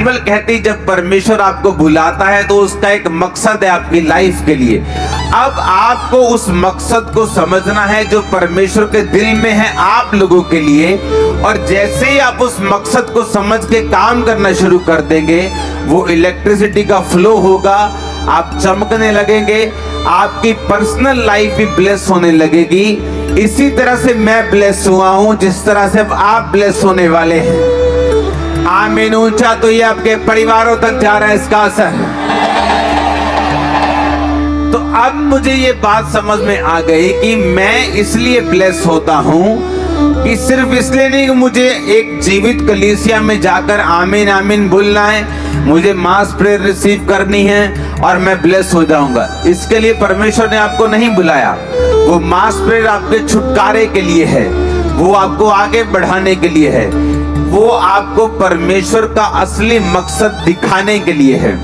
Bible कहती जब परमेश्वर आपको बुलाता है तो उसका एक मकसद है आपकी लाइफ के लिए। अब आपको उस मकसद को समझना है जो परमेश्वर के दिल में है आप लोगों के लिए, और जैसे ही आप उस मकसद को समझ के काम करना शुरू कर देंगे, वो इलेक्ट्रिसिटी का फ्लो होगा, आप चमकने लगेंगे, आपकी पर्सनल लाइफ भी ब्लेस होने लगेगी। इसी तरह से मैं ब्लेस हुआ हूं जिस तरह से अब आप ब्लेस होने वाले हैं। आमीन। ऊंचा तो ये आपके परिवारों तक जा रहा है इसका असर। तो अब मुझे ये बात समझ में आ गई कि मैं इसलिए ब्लेस होता हूं कि सिर्फ इसलिए नहीं कि मुझे एक जीवित कलीसिया में जाकर आमीन आमीन बोलना है, मुझे मास प्रेयर रिसीव करनी है और मैं ब्लेस हो जाऊंगा। इसके लिए परमेश्वर ने आपको नहीं बुलाया। वो मास प्रेयर आपके छुटकारे के लिए है, वो आपको आगे बढ़ाने के लिए है, वो आपको परमेश्वर का असली मकसद दिखाने के लिए है।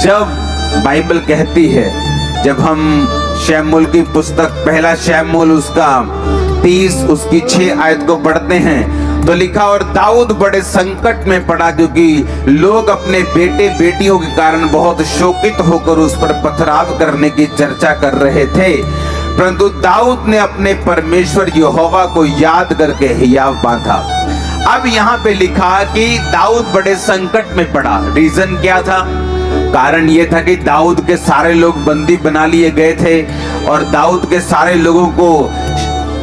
जब बाइबल कहती है, जब हम शमूएल की पुस्तक पहला शमूएल उसका 30 उसकी 6 आयत को पढ़ते हैं तो लिखा, और दाऊद बड़े संकट में पड़ा क्योंकि लोग अपने बेटे बेटियों के कारण बहुत शोकित होकर उस पर पथराव करने की चर्चा कर रहे थे, परंतु दाऊद ने अपने परमेश्वर यहोवा को याद करके हियाव बांधा। अब यहाँ पे लिखा कि दाऊद बड़े संकट में पड़ा। रीजन क्या था? कारण ये था कि दाऊद के सारे लोग बंदी बना लिए गए थे और दाऊद के सारे लोगों को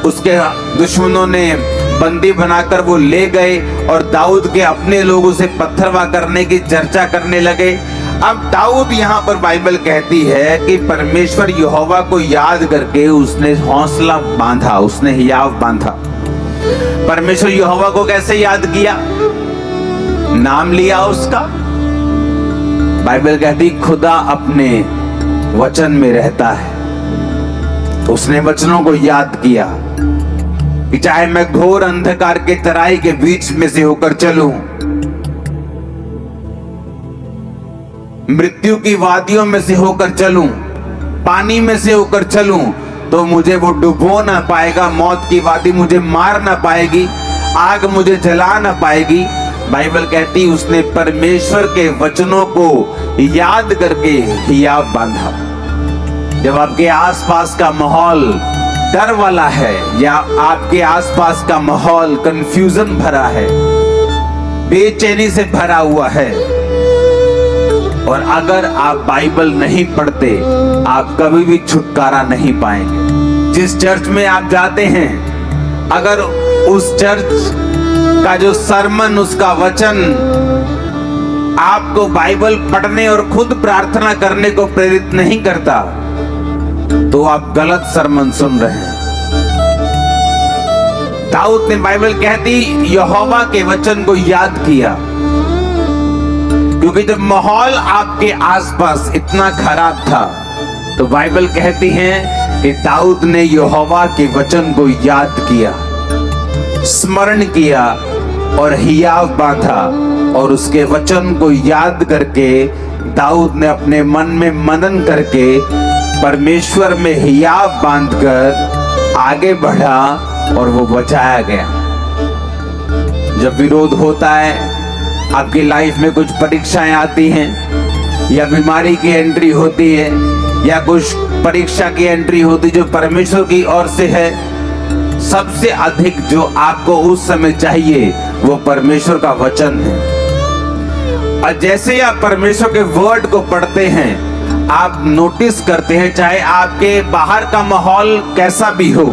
उसके दुश्मनों ने बंदी बनाकर वो ले गए और दाऊद के अपने लोग उसे पत्थरवा करने की चर्चा करने लगे। अब दाऊद यहाँ पर बाइबल कहती है कि परमेश्वर यहोवा को याद करके उसने हौसला बांधा, उसने हियाव बांधा। परमेश्वर यहोवा को कैसे याद किया? नाम लिया उसका। बाइबल कहती खुदा अपने वचन में रहता है। उसने वचनों को याद किया कि चाहे मैं घोर अंधकार के तराई के बीच में से होकर चलूं, मृत्यु की वादियों में से होकर चलूं, पानी में से होकर चलूं, तो मुझे वो डुबो ना पाएगा, मौत की वादी मुझे मार ना पाएगी, आग मुझे जला ना पाएगी। बाइबल कहती उसने परमेश्वर के वचनों को याद करके हियाव बांधा। जब आपके आसपास का माहौल डर वाला है या आपके आसपास का माहौल कंफ्यूजन भरा है, बेचैनी से भरा हुआ है, और अगर आप बाइबल नहीं पढ़ते आप कभी भी छुटकारा नहीं पाएंगे। जिस चर्च में आप जाते हैं, अगर उस चर्च का जो सरमन, उसका वचन आपको बाइबल पढ़ने और खुद प्रार्थना करने को प्रेरित नहीं करता, तो आप गलत सरमन सुन रहे हैं। दाऊद ने, बाइबल कहती, यहोवा के वचन को याद किया, क्योंकि जब माहौल आपके आसपास इतना खराब था तो बाइबल कहती है कि दाऊद ने यहोवा के वचन को याद किया, स्मरण किया और हियाव बांधा, और उसके वचन को याद करके दाऊद ने अपने मन में मनन करके परमेश्वर में हियाव बांधकर आगे बढ़ा और वो बचाया गया। जब विरोध होता है, आपकी लाइफ में कुछ परीक्षाएं आती हैं या बीमारी की एंट्री होती है या कुछ परीक्षा की एंट्री होती जो परमेश्वर की ओर से है, सबसे अधिक जो आपको उस समय चाहिए वो परमेश्वर का वचन है। और जैसे ही आप परमेश्वर के वर्ड को पढ़ते हैं, आप नोटिस करते हैं, चाहे आपके बाहर का माहौल कैसा भी हो,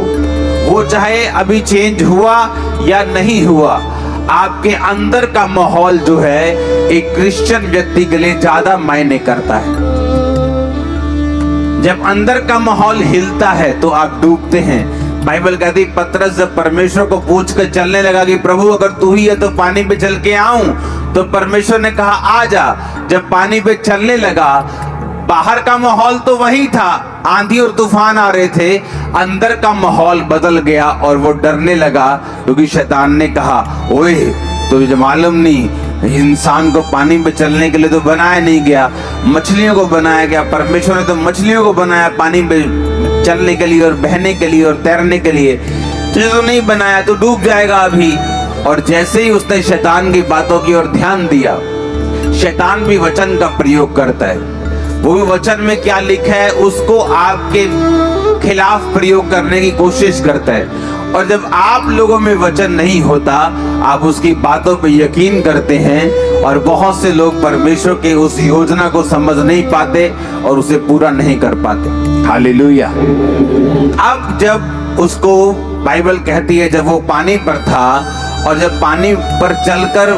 वो चाहे अभी चेंज हुआ या नहीं हुआ, आपके अंदर का माहौल जो है एक क्रिश्चियन व्यक्ति के लिए ज्यादा मायने करता है। जब अंदर का माहौल हिलता है तो आप डूबते हैं। बाइबल कहती पतरस जब परमेश्वर को पूछ कर चलने लगा कि प्रभु अगर तू ही है तो पानी पे चल के आऊं, तो परमेश्वर ने कहा आ जा। जब पानी पे चलने लगा, बाहर का माहौल तो वही था, आंधी और तूफान आ रहे थे, अंदर का माहौल बदल गया और वो डरने लगा, क्योंकि शैतान ने कहा ओए तुझे मालूम नहीं, इंसान को पानी पे चलने के लिए तो बनाया नहीं गया, मछलियों को बनाया गया। परमेश्वर ने तो मछलियों को बनाया पानी पे चलने के लिए और बहने के लिए और तैरने के लिए, तुझे तो नहीं बनाया, तो डूब जाएगा अभी। और जैसे ही उसने शैतान की बातों की ओर ध्यान दिया, शैतान भी वचन का प्रयोग करता है। वो भी वचन में क्या लिखा है उसको आपके खिलाफ प्रयोग करने की कोशिश करता है। और जब आप लोगों में वचन नहीं होता, आप उसकी बातों पे यकीन करते हैं और बहुत से लोग परमेश्वर के उस योजना को समझ नहीं पाते और उसे पूरा नहीं कर पाते। हालेलुया। अब जब उसको बाइबल कहती है जब वो पानी पर था और जब पानी पर चलकर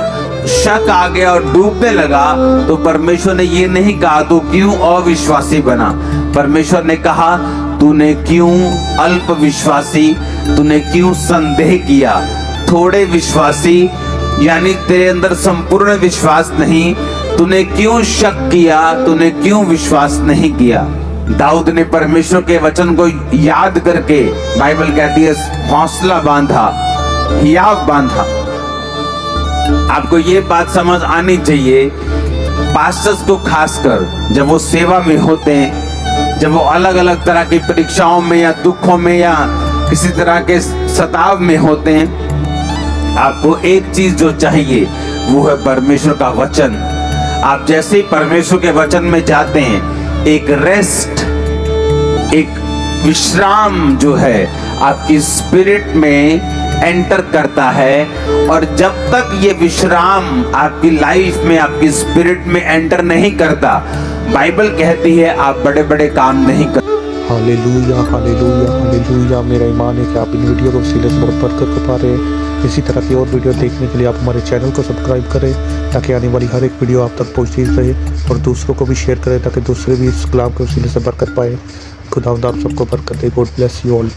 शक आ गया और डूबने लगा, तो परमेश्वर ने ये नहीं कहा तू क्यों अविश्वासी बना। परमेश्वर ने कहा तूने क्यों अल्प विश्वासी, तूने क्यों संदेह किया, थोड़े विश्वासी, यानी तेरे अंदर संपूर्ण विश्वास नहीं, तूने क्यों शक किया, तूने क्यों विश्वास नहीं किया। दाऊद ने परमेश्वर के वचन को याद करके, बाइबल कहती है, हौसला बांधा, हियाव बांधा। आपको ये बात समझ आनी चाहिए, पास्टर्स को खासकर जब वो सेवा में होते हैं, जब वो अलग अलग तरह की परीक्षाओं में या दुखों में या किसी तरह के सताव में होते हैं, आपको एक चीज जो चाहिए वो है परमेश्वर का वचन। आप जैसे ही परमेश्वर के वचन में जाते हैं, एक रेस्ट, एक विश्राम जो है आपकी स्पिरिट में एंटर करता है। और जब तक ये विश्राम आपकी लाइफ में, आपकी स्पिरिट में एंटर नहीं करता, बाइबल कहती है आप बड़े बड़े काम नहीं कर। Hallelujah, hallelujah, hallelujah. मेरा ईमान है कि आप इन वीडियो को वसीले से बरकत पा रहे हैं। इसी तरह की और वीडियो देखने के लिए आप हमारे चैनल को सब्सक्राइब करें ताकि आने वाली हर एक वीडियो आप तक पहुंचती रहे, और दूसरों को भी शेयर करें ताकि दूसरे भी इस कलाम के वसीले से बरकत पाए। खुदा आप सबको बरकत दे। God bless you all.